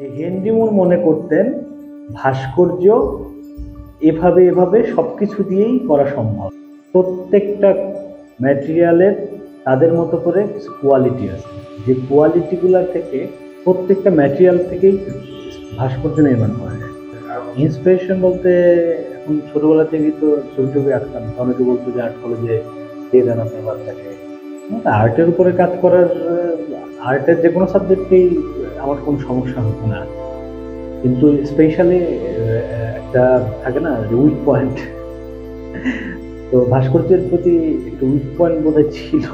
যে হেনরি মুর মনে করতেন ভাস্কর্য এভাবে এভাবে সবকিছু দিয়েই করা সম্ভব। প্রত্যেকটা ম্যাটেরিয়ালের তাদের মতো করে কিছু কোয়ালিটি আছে, যে কোয়ালিটিগুলোর থেকে প্রত্যেকটা ম্যাটেরিয়াল থেকেই ভাস্কর্য নির্মাণ করা যায়। ইন্সপিরেশন বলতে এখন ছোটবেলা থেকেই তো ছবি টবি আঁকতাম, অনেকে বলতো যে আর্ট কলেজে দিয়ে দেন আপনার বাচ্চাকে। আর্টের উপরে কাজ করার, আর্টের যে কোনো সাবজেক্টেই আমার কোনো সমস্যা হতো না, কিন্তু স্পেশালি একটা থাকে না যে উইক পয়েন্ট, তো ভাস্কর্যের প্রতি একটু উইক পয়েন্ট বোধহয় ছিল।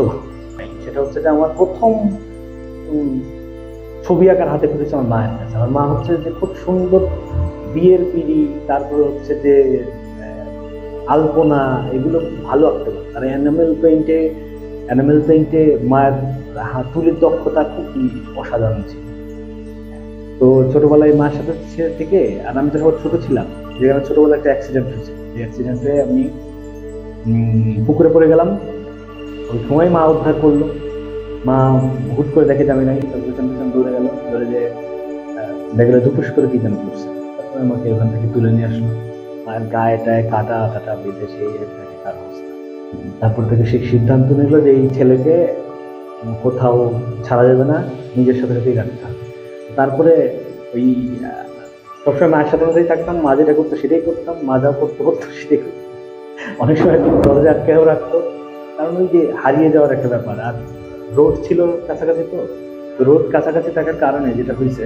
সেটা হচ্ছে যে আমার প্রথম ছবি আঁকার হাতে খুঁজেছে আমার মায়ের কাছে। আমার মা হচ্ছে যে খুব সুন্দর বিয়ের পিড়ি, তারপরে হচ্ছে যে আলপনা, এগুলো ভালো আঁকতে পারে। আর অ্যানিমেল পেইন্টে মায়ের তুলির দক্ষতা খুব অসাধারণ ছিল। তো ছোটবেলায় মার সাথে থেকে, আর আমি তো সবার ছোট ছিলাম, যে আমার ছোটবেলায় একটা অ্যাক্সিডেন্ট হয়েছে, যে অ্যাক্সিডেন্টে আমি পুকুরে পড়ে গেলাম। ওই সময় মা উদ্ধার করলো। মা হুট করে দেখে যাবে নাই, পিছন পিছন দৌড়ে গেল, ধরে যে দেখলে দুপুস করে কি যেন করছে। তারপরে আমাকে ওখান থেকে তুলে নিয়ে আসলো। মায়ের গায়েটায় কাটা টাটা বেঁধে সেই তার অবস্থা। তারপর থেকে সে সিদ্ধান্ত নিল যে এই ছেলেকে কোথাও ছাড়া যাবে না, নিজের সাথে সাথেই রাখতে হবে। তারপরে ওই সবসময় মায়ের সাথে সাথেই থাকতাম, মা যেটা করতো সেটাই করতাম, মা যা করতে করতো সেটাই করতাম। অনেক সময় দরজা আটকেও রাখতো, কারণ ওই যে হারিয়ে যাওয়ার একটা ব্যাপার। আর রোড ছিল কাছাকাছি, তো রোড কাছাকাছি থাকার কারণে যেটা হয়েছে,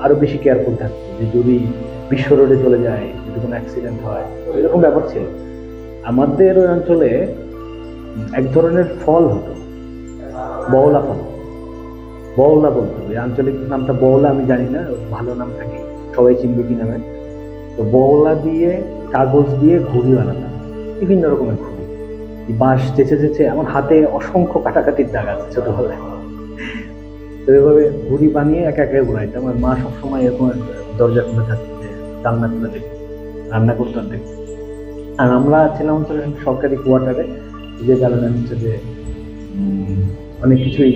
আরো বেশি কেয়ারফুল থাকতো যে যদি বিশ্ব রোডে চলে যায়, যদি কোনো অ্যাক্সিডেন্ট হয়, এরকম ব্যাপার ছিল। আমাদের ওই অঞ্চলে এক ধরনের ফল হতো, বওলা ফল, বওলা বলতো। এই আঞ্চলিক নামটা বওলা, আমি জানি না, ভালো নাম থাকে, সবাই চিনবে কি নামে। তো বওলা দিয়ে, কাগজ দিয়ে ঘুড়ি বানাতাম, বিভিন্ন রকমের ঘুড়ি, বাঁশ চেঁচে চেঁচে। আমার হাতে অসংখ্য কাটাকাটির দাগ আছে ছোটবেলায়। তো এইভাবে ঘুড়ি বানিয়ে একা একা ঘুরাইতাম। আমার মা সবসময় এরকম দরজা খুলে থাকতো, যে জানলা খুলে দেখতো, রান্না করতাম দেখতো। আর আমরা ছিলাম হচ্ছে সরকারি কোয়ার্টারে, যে কারণে হচ্ছে যে অনেক কিছুই,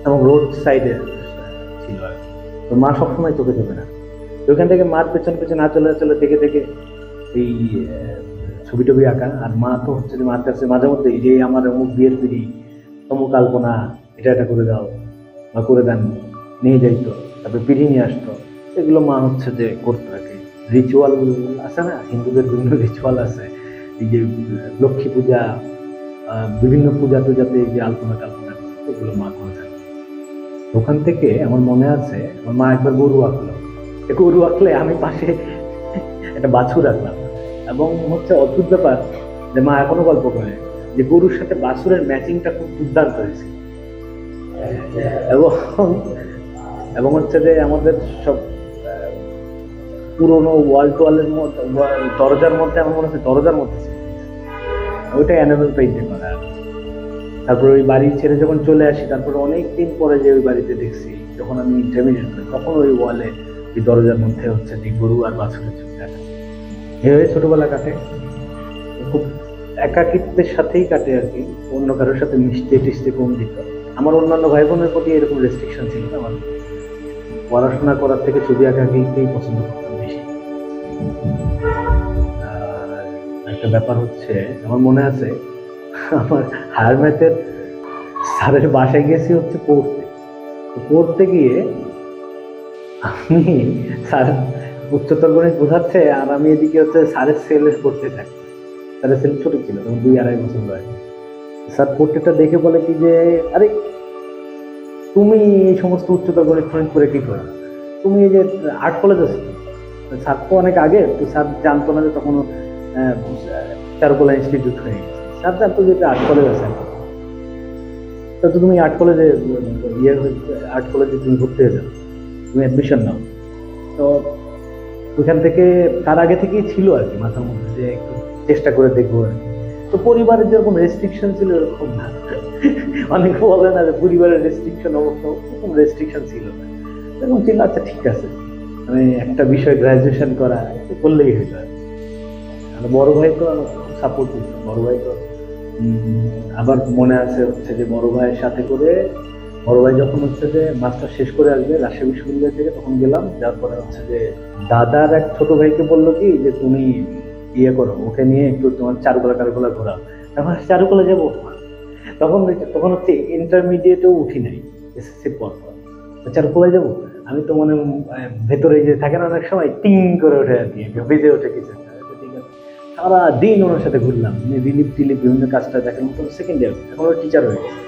এবং রোড সাইডে ছিল আর কি। তো মা সবসময় চোখে চোখে না, ওইখান থেকে মার পেছন পেছন না চলে চলে দেখে দেখে এই ছবি টবি আঁকা। আর মা তো হচ্ছে যে মার কাছে মাঝে মধ্যে যে আমার অমুক বিয়ের পিড়ি, অমুক আলপনা, এটা করে দাও বা করে দেন, নিয়ে যাইতো। তারপরে পিড়ি নিয়ে আসতো, এগুলো মা হচ্ছে যে করতো আর কি। রিচুয়াল আছে না, হিন্দুদের বিভিন্ন রিচুয়াল আছে, এই যে লক্ষ্মী পূজা, বিভিন্ন পূজা টুজাতে এই যে আলপনা টালপনা, এগুলো মা করে থাকে। ওখান থেকে আমার মনে আছে, আমার মা একবার গরু আঁকলো। গরু আঁকলে আমি পাশে একটা বাছুর আঁকলাম, এবং হচ্ছে অদ্ভুত ব্যাপার যে মা এখনো গল্প করে যে গরুর সাথে বাছুরের ম্যাচিংটা খুব দুর্দান্ত হয়েছে। এবং এবং হচ্ছে যে আমাদের সব পুরোনো ওয়াল টোয়ালের মধ্যে, দরজার মধ্যে, আমার মনে হচ্ছে দরজার মধ্যে ছিল ওইটা অ্যানিমেল পেইন্টে করা। তারপর ওই বাড়ি ছেড়ে যখন চলে আসি, তারপরে অনেকদিন পরে যে ওই বাড়িতে দেখছি, যখন আমি ইন্টারমিডিয়েট করি, তখন ওই ওয়ালে, ওই দরজার মধ্যে হচ্ছে যে গরু আর বাছুরের ছবি দেখা। এভাবে ছোটবেলা কাটে, খুব একাকিত্বের সাথেই কাটে আর কি। অন্য কারোর সাথে মিশতে টিশতে কম দিত। আমার অন্যান্য ভাই বোনের প্রতি এরকম রেস্ট্রিকশন ছিল না। আমার পড়াশোনা করার থেকে ছবি আঁকাকেই পছন্দ করতাম বেশি। আর একটা ব্যাপার হচ্ছে, আমার মনে আছে আমার হায়ার ম্যাথের স্যারের বাসায় গেছি হচ্ছে পড়তে গিয়ে আমি, স্যার উচ্চতর গণিত বোঝাচ্ছে, আর আমি এদিকে হচ্ছে স্যারের সেলে পড়তে থাকি। স্যারের সেল ছোট ছিল, তখন 2-2.5 বছর বয়স। স্যার পোর্ট্রেটটা দেখে বলে কি যে, আরে তুমি এই সমস্ত উচ্চতর গণিত ফণিত করে কি করো, তুমি এই যে আর্ট কলেজ আছো। স্যার তো অনেক আগে, তো স্যার জানতো না যে তখন চারুকলা ইনস্টিটিউট হয়ে গেছে। স্যার জানতো যে আর্ট কলেজ আছে, তো তুমি আর্ট কলেজে আর্ট কলেজে তুমি ভর্তি হয়ে যাও, তুমি অ্যাডমিশন নাও। তো ওইখান থেকে তার আগে থেকেই ছিল আর কি মাথার মধ্যে যে একটু চেষ্টা করে দেখবো আর কি। তো পরিবারের যেরকম রেস্ট্রিকশন ছিল এরকম না। অনেকে বলে না যে পরিবারের রেস্ট্রিকশন, অবশ্য ওরকম রেস্ট্রিকশন ছিল না, এরকম ছিল। আচ্ছা ঠিক আছে, মানে একটা বিষয় গ্রাজুয়েশন করা করলেই হইলো। আর বড় ভাই তো সাপোর্ট দিত। বড় ভাই তো আবার মনে আছে হচ্ছে যে বড় ভাইয়ের সাথে করে বড় ভাই যখন হচ্ছে যে মাস্টার শেষ করে আসবে রাজশাহী বিশ্ববিদ্যালয় থেকে, তখন গেলাম। যার পরে হচ্ছে যে দাদার এক ছোট ভাইকে বললো কি যে তুমি ইয়ে করো, ওকে নিয়ে একটু তোমার চারুকলা টারুকলা ঘোরাও। তখন চারুকলা যাবো, তখন তখন হচ্ছে ইন্টারমিডিয়েটেও উঠি নাই, এসএসসির পর পর চারুকলায় যাবো। আমি তো মানে ভেতরে যে থাকে না অনেক সময় টিং করে ওঠে আর কি, বেজে ওঠে কিছু একটা। ঠিক আছে, সারা দিন ওনার সাথে ঘুরলাম, রিলিফ টিলিফ বিভিন্ন কাজটা দেখার মতো। সেকেন্ড ইয়ার এখন ওর টিচার হয়ে গেছে,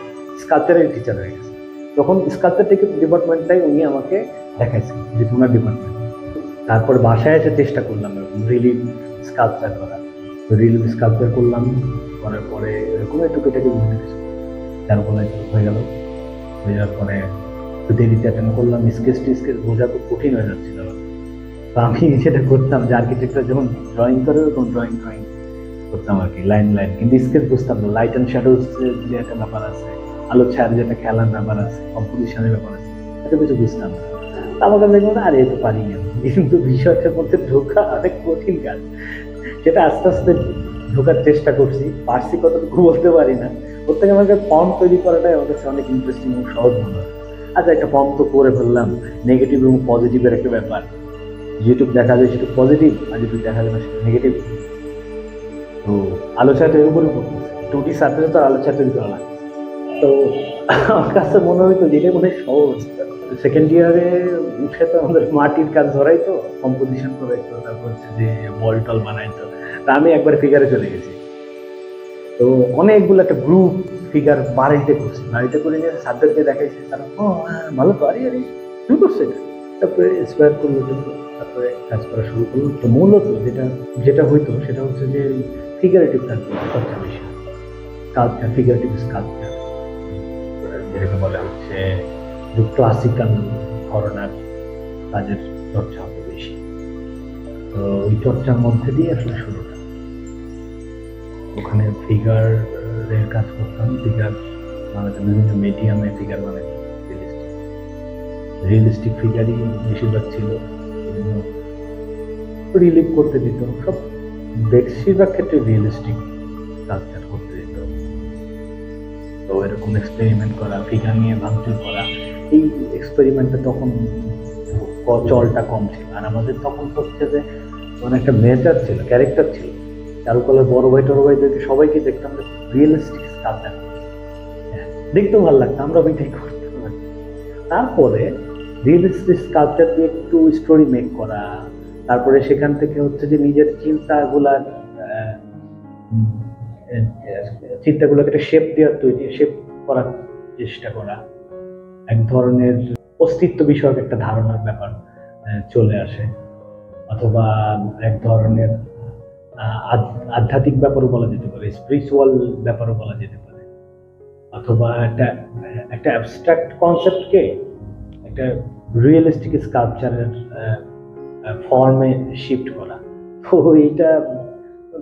স্কাল্পচারের টিচার হয়ে গেছে। তখন স্কাল্পচার থেকে ডিপার্টমেন্টটাই উনি আমাকে দেখাইছেন যে তোমার ডিপার্টমেন্ট। তারপর বাসায় এসে চেষ্টা করলাম রিলিফ স্কাল্পচার করা, রিলিফ স্কাল্পচার করলাম। করার পরে এরকম টুকিটাকি বুঝতে কিছু চারুকলায় হয়ে গেল। হয়ে যাওয়ার পরে দেরিতে অ্যাটেন্ড করলাম, স্কেচ টিস্কেচ বোঝা খুব কঠিন হয়ে যাচ্ছিল। তো আমি যেটা করতাম যে আর্কিটেক্টরা যখন ড্রয়িং করে তখন ড্রয়িং করতাম আর কি, লাইন লাইন, কিন্তু স্কেচ বুঝতাম না। লাইট অ্যান্ড শ্যাডোজ যে একটা ব্যাপার আছে, আলো ছায়ার যে একটা খেলার ব্যাপার আছে, কম্পোজিশনের ব্যাপার আছে, এত কিছু বুঝতাম না। আমার কাছে দেখবো না, আরে তো পারি না, কিন্তু বিষয়টার মধ্যে ঢোকা অনেক কঠিন কাজ। সেটা আস্তে আস্তে ঢোকার চেষ্টা করছি, পারছি কতটুকু বলতে পারি না। ওর থেকে আমার কাছে ফর্ম তৈরি করাটাই আমার কাছে অনেক ইন্টারেস্টিং এবং সহজ মনে হয়। আচ্ছা, একটা ফর্ম তো করে ফেললাম, নেগেটিভ এবং পজিটিভের একটা ব্যাপার। যেটুকু দেখা যায় সেটুকু পজিটিভ, আর যেটুকু দেখা যায় না সেটা নেগেটিভ। তো আলোচনা তৈরি করে করতেছে, 2D সার্ফেসে তো আলোচনা তৈরি করা লাগে। তো আমার কাছে মনে হইতো যেটা মনে হয় সহজ। সেকেন্ড ইয়ারে উঠে তো আমাদের মাটির কাজ ধরাইতো, কম্পোজিশন করাইতো, তারপর হচ্ছে যে বল টল বানাইতো। তা আমি একবার ফিগারে চলে গেছি। তো অনেকগুলো একটা গ্রুপ ফিগার বাড়িতে করছি, বাড়িতে করে নিয়ে স্যারদেরকে দেখাইছি। তারা ভালো তো, আরে আরে শুরু করছে এটা। তারপরে ইন্সপায়ার করলো, তারপরে কাজ করা শুরু করলো। তো মূলত যেটা যেটা হইতো সেটা হচ্ছে যে ফিগারেটিভ চর্চা বেশি, স্কাল্পচার, ফিগারেটিভ স্কাল্পচার, যেটাকে বলা হচ্ছে ক্লাসিক্যাল ঘরানার কাজের চর্চা হতো বেশি। তো ওই চর্চার মধ্যে দিয়ে আসলে শুরুটা। ওখানে ফিগারের কাজ করতাম, ফিগার বানাতাম, বিভিন্ন মিডিয়ামে ফিগার বানাতাম, রিয়েলিস্টিক ফিগারই বেশিরভাগ ছিল। রিলিভ করতে দিত, সব বেশিরভাগ ক্ষেত্রে রিয়েলিস্টিক কালচার করতে দিত। তো এরকম এক্সপেরিমেন্ট করা, ফিগার নিয়ে ভাঙচুর করা, এই এক্সপেরিমেন্টটা তখন চলটা কম ছিল। আর আমাদের তখন হচ্ছে যে মানে একটা মেজার ছিল, ক্যারেক্টার ছিল। চারুকলার বড় ভাই টড় ভাইদেরকে সবাইকে দেখতাম রিয়েলিস্টিক স্কাল্পচার, দেখতেও ভালো লাগতো, আমরা ওইটাই করতাম। তারপরে রিয়েলিস্টিক স্কাল্পচার দিয়ে একটু স্টোরি মেক করা, তারপরে সেখান থেকে হচ্ছে যে নিজের চিন্তাগুলোকে একটা শেপ দেওয়ার, তৈরি শেপ করার চেষ্টা করা, এক ধরনের অস্তিত্ব বিষয়ক একটা ধারণার ব্যাপার চলে আসে, অথবা এক ধরনের আধ্যাত্মিক ব্যাপারও বলা যেতে পারে, স্পিরিচুয়াল ব্যাপারও বলা যেতে পারে, অথবা একটা অ্যাবস্ট্রাক্ট কনসেপ্টকে একটা রিয়েলিস্টিক স্কাল্পচারের ফর্মে শিফট করা। তো এইটা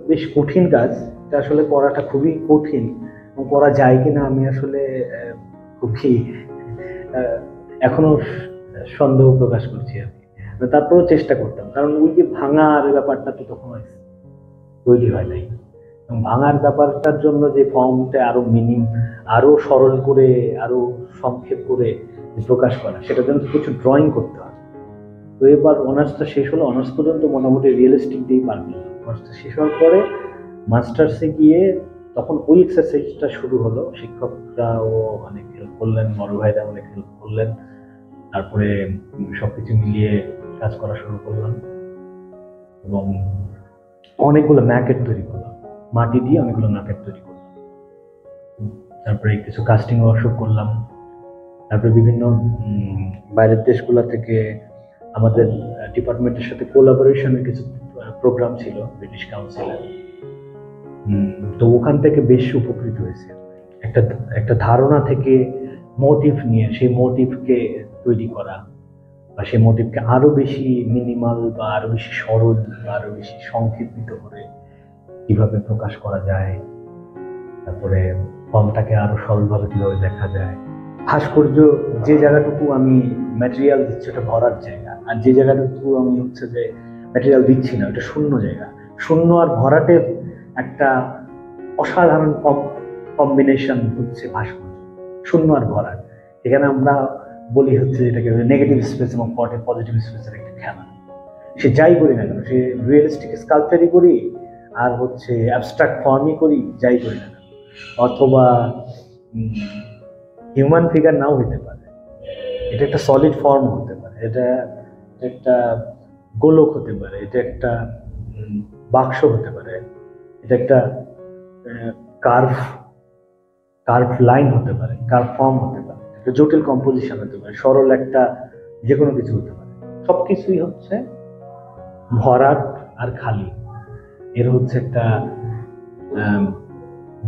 বেশ কঠিন কাজ, এটা আসলে করাটা খুবই কঠিন, এবং করা যায় কিনা আমি আসলে খুবই এখনো সন্দেহ প্রকাশ করছি আর কি। তারপরেও চেষ্টা করতাম, কারণ ওই যে ভাঙার ব্যাপারটা তো তখন তৈরি হয় নাই, এবং ভাঙার ব্যাপারটার জন্য যে ফর্মটা আরো সরল করে, আরো সংক্ষেপ করে প্রকাশ করা, সেটার জন্য কিছু ড্রয়িং করতে হয়। তো এবার অনার্সটা শেষ হলো, অনার্স পর্যন্ত মোটামুটি রিয়েলিস্টিক দিয়েই পার করলাম। অনার্সটা শেষ হওয়ার পরে মাস্টার্সে গিয়ে তখন ওই এক্সারসাইজটা শুরু হলো, শিক্ষকরাও অনেক হেল্প করলেন, বড় ভাইরা অনেক হেল্প করলেন। তারপরে সবকিছু মিলিয়ে কাজ করা শুরু করলাম, এবং অনেকগুলো ম্যাকেট তৈরি করলাম, মাটি দিয়ে অনেকগুলো ম্যাকেট তৈরি করলাম। তারপরে কিছু কাস্টিং ওয়ার্কশপ করলাম। তারপরে বিভিন্ন বাইরের দেশগুলো থেকে আমাদের ডিপার্টমেন্টের সাথে কোলাবোরেশনের কিছু প্রোগ্রাম ছিল ব্রিটিশ কাউন্সিলের। তো ওখান থেকে বেশ উপকৃত হয়েছে। একটা ধারণা থেকে মোটিভ নিয়ে সেই মোটিভকে তৈরি করা, বা সেই মোটিভকে আরো বেশি মিনিমাল বা আরো বেশি সরল বা আরো বেশি সংক্ষেপিত করে কিভাবে প্রকাশ করা যায়, তারপরে ফর্মটাকে আরো সরলভাবে কিভাবে দেখা যায়। ভাস্কর্য যে জায়গাটুকু আমি ম্যাটেরিয়াল দিচ্ছি ওটা ভরার জায়গা, আর যে জায়গাটুকু আমি হচ্ছে যে ম্যাটেরিয়াল দিচ্ছি না ওটা শূন্য জায়গা। শূন্য আর ভরাটের একটা অসাধারণ কম্বিনেশন হচ্ছে ভাস্কর্য, শূন্য আর ভরাট। এখানে আমরা বলি হচ্ছে এটাকে নেগেটিভ স্পেস এবং পজিটিভ স্পেসের একটা খেলা। সে যাই করি না কেন, সে রিয়েলিস্টিক স্কাল্পচারই করি আর হচ্ছে অ্যাবস্ট্রাক্ট ফর্মই করি, যাই করি না কেন, অথবা হিউম্যান ফিগার নাও হতে পারে, এটা একটা সলিড ফর্ম হতে পারে, এটা একটা গোলক হতে পারে, এটা একটা বাক্স হতে পারে, এটা একটা কার্ভ লাইন হতে পারে, কার্ভ ফর্ম হতে পারে, একটা জটিল কম্পোজিশন হতে পারে, সরল একটা যে কোনো কিছু হতে পারে। সবকিছুই হচ্ছে ভরাট আর খালি, এর হচ্ছে একটা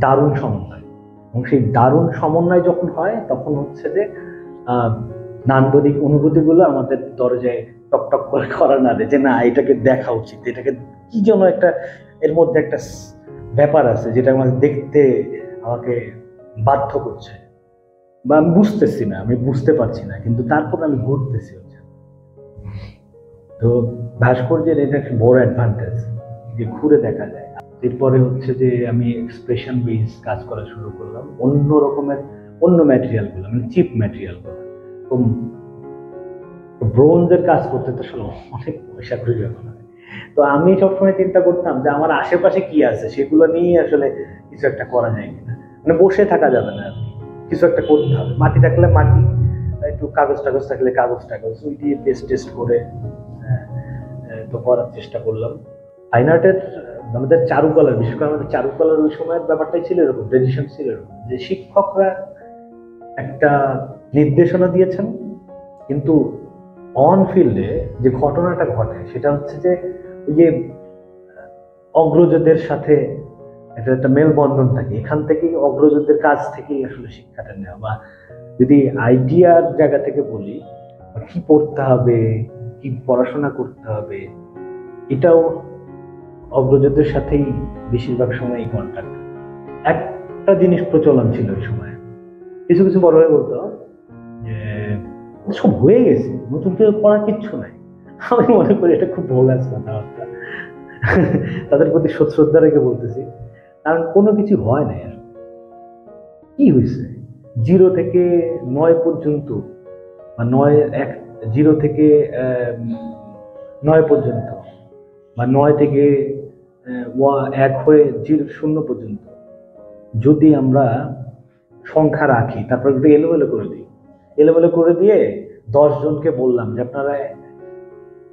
দারুণ সমন্বয়। এবং সেই দারুণ সমন্বয় যখন হয় তখন হচ্ছে যে নান্দনিক অনুভূতিগুলো আমাদের দরজায় টকটক করে করা না দেয়, যে না এটাকে দেখা উচিত, এটাকে কি যেন একটা এর মধ্যে একটা ব্যাপার আছে যেটা আমাকে দেখতে আমাকে বাধ্য করছে, বা আমি বুঝতেছি না, আমি বুঝতে পারছি না, কিন্তু তারপর আমি ঘুরতেছি হচ্ছে। তো ভাস্কর্যের এটা একটা বড় অ্যাডভান্টেজ যে ঘুরে দেখা যায়। এরপরে হচ্ছে যে আমি এক্সপ্রেশন বেস কাজ করা শুরু করলাম, অন্য রকমের অন্য ম্যাটেরিয়ালগুলো, মানে চিপ ম্যাটেরিয়ালগুলো। তো ব্রোঞ্জের কাজ করতে তো অনেক পয়সা প্রয়োজন হয়। তো আমি সবসময় চিন্তা করতাম যে আমার আশেপাশে কি আছে সেগুলো নিয়ে আসলে কিছু একটা করা যায় কিনা, মানে বসে থাকা যাবে না আর কি, কিছু একটা করতে হবে। মাটি থাকলে মাটি, একটু কাগজ টাগজ থাকলে কাগজ ওই দিয়ে টেস্ট করে তো করার চেষ্টা করলাম। ফাইন আর্টের আমাদের চারুকলার, বিশেষ করে আমাদের চারুকলার ওই সময়ের ব্যাপারটাই ছিল এরকম, ট্রেডিশন ছিল এরকম যে শিক্ষকরা একটা নির্দেশনা দিয়েছেন, কিন্তু অন ফিল্ডে যে ঘটনাটা ঘটে সেটা হচ্ছে যে ওই যে অগ্রজদের সাথে একটা মেলবন্ধন থাকে, এখান থেকেই অগ্রজদের কাছ থেকেই আসলে শিক্ষাটা নেওয়া। বা যদি আইডিয়ার জায়গা থেকে বলি, কি পড়তে হবে, কি পড়াশোনা করতে হবে, এটাও অগ্রজদের সাথেই বেশিরভাগ সময় এই কন্ট্যাক্ট। একটা জিনিস প্রচলন ছিল ওই সময়, কিছু কিছু বড় হয়ে বলতো যে সব হয়ে গেছে, নতুন কেউ পড়ার কিচ্ছু নাই। আমি মনে করি এটা খুব ভোগাস কথাবার্তা, তাদের প্রতি শ্রদ্ধা রেখে বলতেছি, কারণ কোনো কিছু হয় নাই। আর কি হয়েছে, 0 থেকে 9 পর্যন্ত, বা 0 থেকে 9 পর্যন্ত, বা 9 থেকে 1 হয়ে 0 পর্যন্ত যদি আমরা সংখ্যা রাখি, তারপর একটু এলোমেলো করে দিয়ে 10 জনকে বললাম যে আপনারা,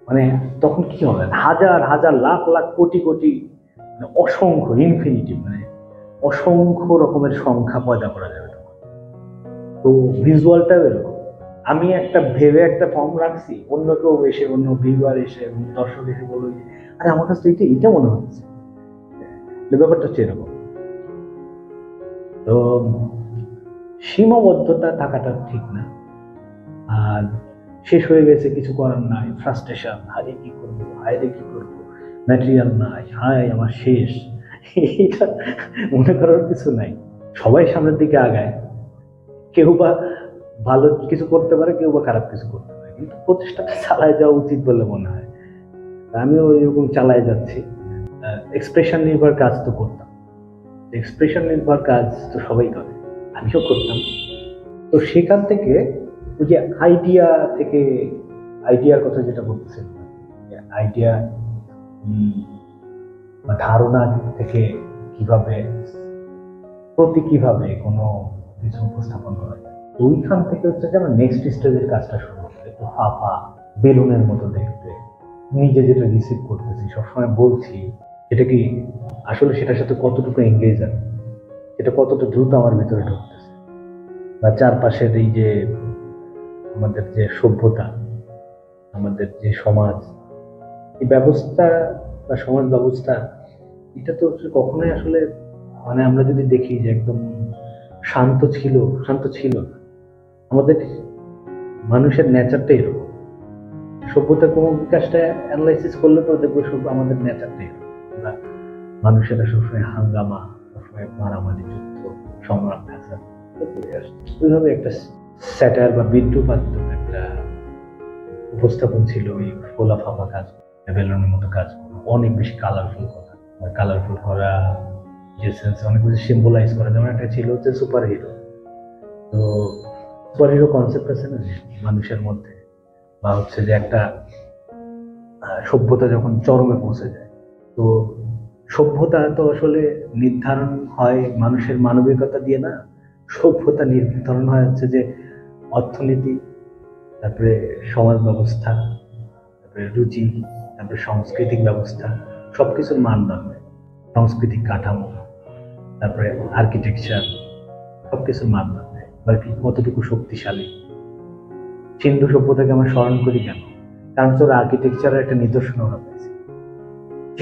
মানে তখন কি হবে, হাজার হাজার লাখ লাখ কোটি কোটি, মানে অসংখ্য ইনফিনিটি, মানে অসংখ্য রকমের সংখ্যা পয়দা করা যাবে। তো ভিজুয়ালটাও এরকম, আমি একটা ভেবে একটা ফর্ম রাখছি, অন্য কেউ এসে, অন্য ভিউয়ার এসে, দর্শক এসে বলল আরে আমার কাছে এটা মনে হচ্ছে, ব্যাপারটা হচ্ছে এরকম। তো সীমাবদ্ধতা থাকাটা ঠিক না, আর শেষ হয়ে গেছে, কিছু করার নাই, ফ্রাস্ট্রেশন, হায় কি করবো, ম্যাটেরিয়াল নাই, হায় আমার শেষ, এটা মনে করার কিছু নাই। সবাই সামনের দিকে আগায়, কেউ বা ভালো কিছু করতে পারে, কেউ বা খারাপ কিছু করতে পারে, কিন্তু প্রচেষ্টাটা চালায় যাওয়া উচিত বলে মনে হয়। আমিও ওইরকম চালায় যাচ্ছি। এক্সপ্রেশন নির্ভর কাজ তো করতাম, এক্সপ্রেশন নির্ভর কাজ তো সবাই করে, আমিও করতাম। তো সেখান থেকে ওই যে আইডিয়ার কথা যেটা বলতেছেন, আইডিয়া বা ধারণা থেকে কিভাবে কোনো কিছু উপস্থাপন করা যায়, ওইখান থেকে হচ্ছে যে আমরা নেক্সট স্টেজের কাজটা শুরু করতে, একটু ফাঁপা বেলুনের মতো দেখতে, নিজে যেটা রিসিভ করতেছি সবসময় বলছি, এটা কি আসলে সেটার সাথে কতটুকু এঙ্গেজ আছে, এটা কতটা দ্রুত আমার ভিতরে ঢুকতেছে, বা চারপাশের এই যে আমাদের যে সভ্যতা, আমাদের যে সমাজ, এই ব্যবস্থা বা সমাজ ব্যবস্থা, এটা তো কখনোই আসলে, মানে আমরা যদি দেখি যে একদম শান্ত ছিল না। আমাদের মানুষের নেচারটাই এরকম, সভ্যতার কোনো বিকাশটা অ্যানালাইসিস করলে তো দেখবো আমাদের নেচারটাই এরকম। আমরা মানুষেরা সবসময় হাঙ্গামা, সবসময় মারামারি, যুদ্ধ, সংগ্রাম, ওইভাবে একটা স্যাটার বা বিদ্রুপাত্মক একটা উপস্থাপন ছিল ওই ফোলা ফাঁপা কাজ, বেলুনের মতো কাজ, অনেক বেশি কালারফুল করা, যে সেন্স অনেক বেশি সিম্বলাইজ করা। যেমন একটা ছিল হচ্ছে সুপার হিরো, তো সুপারহিরো কনসেপ্ট আছে না মানুষের মধ্যে, বা হচ্ছে যে একটা সভ্যতা যখন চরমে পৌঁছে যায়, তো সভ্যতা তো আসলে নির্ধারণ হয় মানুষের মানবিকতা দিয়ে না, সভ্যতা নির্ধারণ হয় হচ্ছে যে অর্থনীতি, তারপরে সমাজ ব্যবস্থা, তারপরে রুচি, তারপরে সাংস্কৃতিক ব্যবস্থা, সবকিছুর মানদণ্ডে, সাংস্কৃতিক কাঠামো, তারপরে আর্কিটেকচার, সবকিছুর মানদণ্ডে বা কতটুকু শক্তিশালী। সিন্ধু সভ্যতাকে আমরা স্মরণ করি কেন? কারণ তোর আর্কিটেকচারের একটা নিদর্শন আমরা পেয়েছি।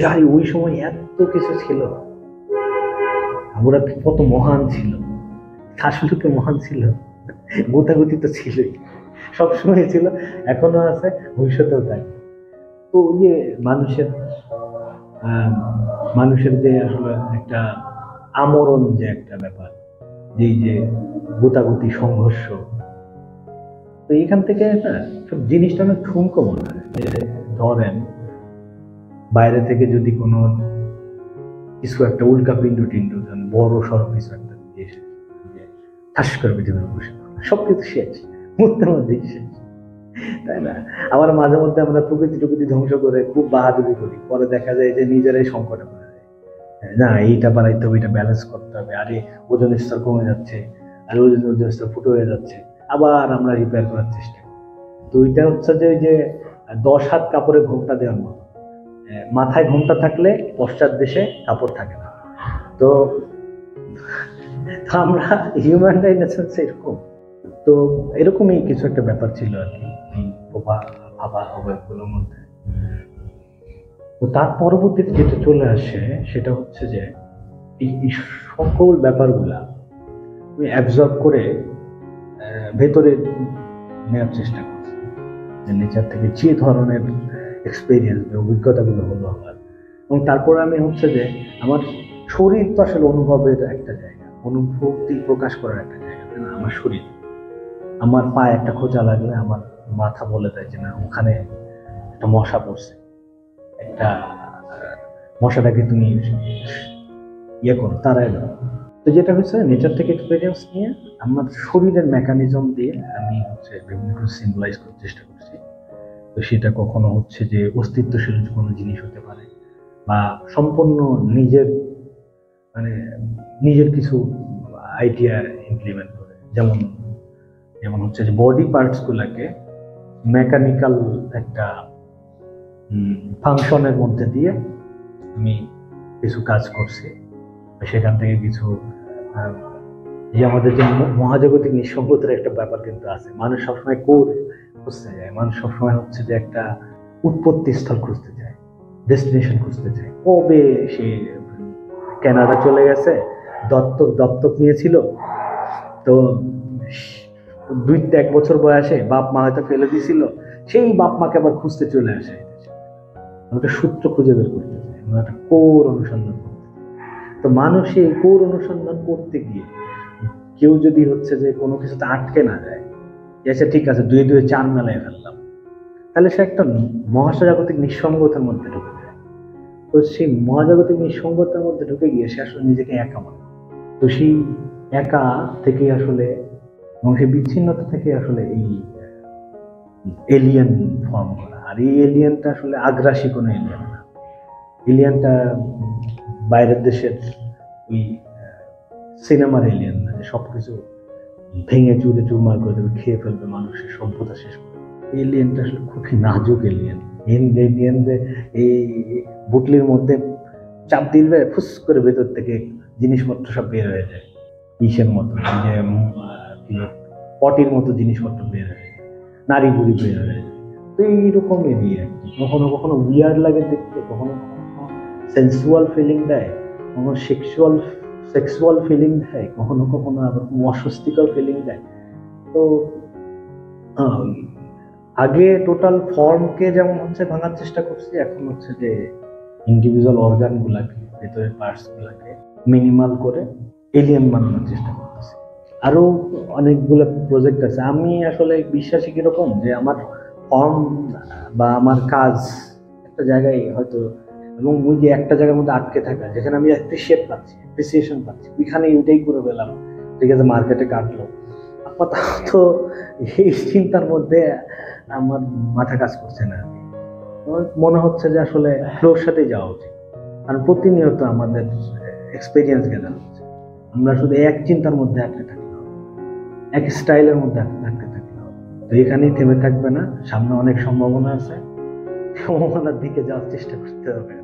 যাই ওই সময় এত কিছু ছিল, ওরা কত মহান ছিল, আসলে কি মহান ছিল? গোতাগুতি তো ছিলই, সবসময় ছিল, এখনো আছে, ভবিষ্যতেও থাকবে। তো ইয়ে মানুষের যে আসলে একটা আমরণ যে একটা ব্যাপার, যে গোতাগুতি সংঘর্ষ, তো এখান থেকে না সব জিনিসটা অনেক ঠুনকো মনে হয়। যে ধরেন বাইরে থেকে যদি কোনো কিছু একটা উল্কা পিণ্ড বড় সড়ো কিছু একটা এসে ঠাস করে পৃথিবীর বসে সবকিছু শেষ, মুহূর্তের মধ্যেই শেষ, তাই না? আবার মাঝে মধ্যে আমরা প্রকৃতি ধ্বংস করে খুব বাহাদুরি করি, পরে দেখা যায় যে নিজেরাই সংকটে পড়ে যায়, না এইটা বাড়াইতে হবে, এটা ব্যালেন্স করতে হবে, আরে ওজন স্তর কমে যাচ্ছে, আর ওজন স্তর ফুটো হয়ে যাচ্ছে, আবার আমরা রিপেয়ার করার চেষ্টা করি। তো ওইটা হচ্ছে যে ওই যে 10 হাত কাপড়ে ঘোমটা দেওয়ার মতো, মাথায় ঘোমটা থাকলে পশ্চাৎ দেশে কাপড় থাকে না। তো আমরা হিউম্যানরা ইন সেন্স এরকম, তো এরকমই কিছু একটা ব্যাপার ছিল আর কি এই ভাবা অবয়বগুলোর মধ্যে। তো তার পরবর্তীতে যেটা চলে আসে সেটা হচ্ছে যে এই সকল ব্যাপারগুলা আমি অ্যাবজর্ব করে ভেতরে নেওয়ার চেষ্টা করছি, যে নেচার থেকে যে ধরনের এক্সপিরিয়েন্স বা অভিজ্ঞতাগুলো হলো আমার, এবং তারপরে আমি হচ্ছে যে আমার শরীর তো আসলে অনুভবের একটা জায়গা, অনুভূতি প্রকাশ করার একটা জায়গা, তাই না? আমার শরীর, আমার পায়ে একটা খোঁচা লাগলে আমার মাথা বলে দেয় যে না ওখানে একটা মশা পড়ছে, একটা মশাটাকে তুমি ইয়ে করো, তাড়াই দাও। তো যেটা হচ্ছে নেচার থেকে এক্সপিরিয়েন্স নিয়ে আমার শরীরের মেকানিজম দিয়ে আমি হচ্ছে বিভিন্ন কিছু সিম্বলাইজ করার চেষ্টা করছি। তো সেটা কখনো হচ্ছে যে অস্তিত্বশীল কোনো জিনিস হতে পারে, বা সম্পূর্ণ নিজের কিছু আইডিয়া ইমপ্লিমেন্ট করে, যেমন হচ্ছে যে বডি পার্টস গুলাকে মেকানিক্যাল একটা ফাংশনের মধ্যে দিয়ে আমি কিছু কাজ করছি। সেখান থেকে কিছু যে আমাদের যে মহাজাগতিক নিঃসঙ্গতার একটা ব্যাপার কিন্তু আছে, মানুষ সবসময় খুঁজতে যায়, মানুষ সবসময় হচ্ছে যে একটা উৎপত্তি স্থল খুঁজতে চায়, ডেস্টিনেশন খুঁজতে চায়। কবে সে কানাডা চলে গেছে, দত্তক নিয়েছিল, তো 1 বছর বয়সে বাপ মা হয়তো ফেলে দিয়েছিল, সেই বাপ মাকে আবার খুঁজতে চলে আসে, একটা সূত্র খুঁজে বের করতে চায়, একটা কোর অনুসন্ধান করতে। তো মানুষ এই কোর অনুসন্ধান করতে গিয়ে কেউ যদি হচ্ছে যে কোনো কিছুতে আটকে না যায়, আচ্ছা ঠিক আছে 2 2 4 মেলায় ফেললাম, তাহলে সে একটা মহাজাগতিক নিঃসঙ্গতার মধ্যে ঢুকে যায়। তো সেই মহাজাগতিক নিঃসঙ্গতার মধ্যে ঢুকে গিয়ে সে আসলে নিজেকে একা মনে করে। তো সেই একা থেকে আসলে, এবং সেই বিচ্ছিন্নতা থেকে আসলে এই এলিয়েন ফর্ম করা। আর এই এলিয়েনটা আসলে আগ্রাসী কোনো এলিয়েন না, এলিয়েনটা বাইরের দেশের ওই সিনেমার এলিয়েন না, যে সবকিছু ভেঙে চুরে চুরমার করে দেবে, খেয়ে ফেলবে, মানুষের সভ্যতা শেষ করে। এলিয়েনটা আসলে খুবই নাজুক এলিয়েন। এলিয়েন এই বুটলির মধ্যে চাপ দিলে ফুস করে ভেতর থেকে জিনিসপত্র সব বের হয়ে যায়, ইসের মতো, যে পটির মতো জিনিসপত্র বের হয়ে যায়, নারী বুড়ি বের হয়ে যায়। তো এইরকম এলিয়েন কখনো কখনো উইয়ার্ড লাগে দেখতে, কখনো কখনো সেন্সুয়াল ফিলিং দেয়, কখনো সেক্সুয়াল ফিলিং দেয়, কখনো কখনো আবার অস্বস্তিকর ফিলিং দেয়। তো আগে টোটাল ফর্মকে যেমন হচ্ছে ভাঙার চেষ্টা করছি, এখন হচ্ছে যে ইন্ডিভিজুয়াল অর্গান গুলাকে, ভেতরের পার্টস গুলাকে মিনিমাল করে এলিয়েন বানানোর চেষ্টা করতেছি। আরো অনেকগুলো প্রজেক্ট আছে। আমি আসলে বিশ্বাসী কিরকম, যে আমার ফর্ম বা আমার কাজ একটা জায়গায় হয়তো, এবং ওই যে একটা জায়গার মধ্যে আটকে থাকা, যেখানে আমি অ্যাপ্রিসিয়েশন পাচ্ছি, ওইখানে ওইটাই করে পেলাম, ঠিক আছে মার্কেটে কাটলো, আপাতত এই চিন্তার মধ্যে আমার মাথা কাজ করছে না। আমার মনে হচ্ছে যে আসলে ফ্লোর সাথে যাওয়া উচিত, কারণ প্রতিনিয়ত আমাদের এক্সপিরিয়েন্স গ্যাদার হচ্ছে। আমরা শুধু এক চিন্তার মধ্যে আটকে থাকলে হবে, এক স্টাইলের মধ্যে আটকে থাকলে হবে। তো এখানেই থেমে থাকবে না, সামনে অনেক সম্ভাবনা আছে, সম্ভাবনার দিকে যাওয়ার চেষ্টা করতে হবে।